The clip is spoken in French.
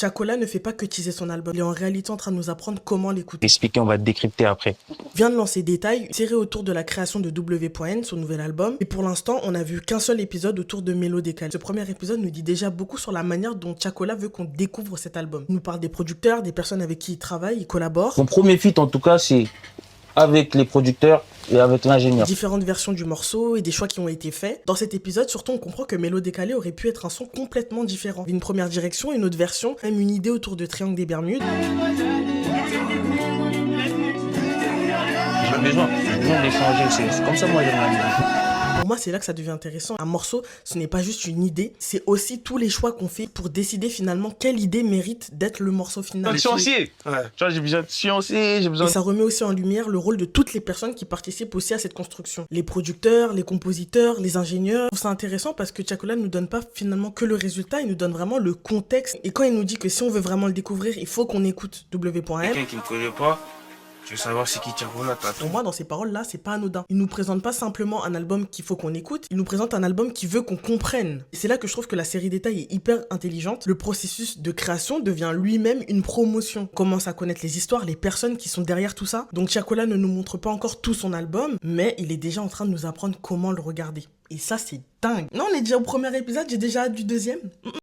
Chacola ne fait pas que teaser son album, il est en réalité en train de nous apprendre comment l'écouter. Expliquer, on va décrypter après. Vient de lancer Détail, série autour de la création de W.N, son nouvel album. Et pour l'instant, on a vu qu'un seul épisode autour de Mélo Décalé. Ce premier épisode nous dit déjà beaucoup sur la manière dont Chacola veut qu'on découvre cet album. Il nous parle des producteurs, des personnes avec qui il travaille, il collabore. Mon premier feat, en tout cas, c'est avec les producteurs et avec l'ingénieur. Différentes versions du morceau et des choix qui ont été faits. Dans cet épisode, surtout, on comprend que Mélo Décalé aurait pu être un son complètement différent. Une première direction, une autre version, même une idée autour de Triangle des Bermudes. J'ai besoin d'échanger, c'est comme ça moi j'aimerais bien. Pour moi, c'est là que ça devient intéressant. Un morceau, ce n'est pas juste une idée, c'est aussi tous les choix qu'on fait pour décider finalement quelle idée mérite d'être le morceau final. Sciencier. Ouais. Tu vois, j'ai besoin de sciencier, j'ai besoin Et ça remet aussi en lumière le rôle de toutes les personnes qui participent aussi à cette construction. Les producteurs, les compositeurs, les ingénieurs. C'est intéressant parce que Chacola ne nous donne pas finalement que le résultat, il nous donne vraiment le contexte. Et quand il nous dit que si on veut vraiment le découvrir, il faut qu'on écoute W.M. Quelqu'un qui me connaît pas, je veux savoir c'est qui Chacola, t'as tout. Pour moi, dans ces paroles-là, c'est pas anodin. Il nous présente pas simplement un album qu'il faut qu'on écoute, il nous présente un album qui veut qu'on comprenne. Et c'est là que je trouve que la série Détail est hyper intelligente. Le processus de création devient lui-même une promotion. On commence à connaître les histoires, les personnes qui sont derrière tout ça. Donc Chacola ne nous montre pas encore tout son album, mais il est déjà en train de nous apprendre comment le regarder. Et ça, c'est dingue. Non, on est déjà au premier épisode, j'ai déjà hâte du deuxième.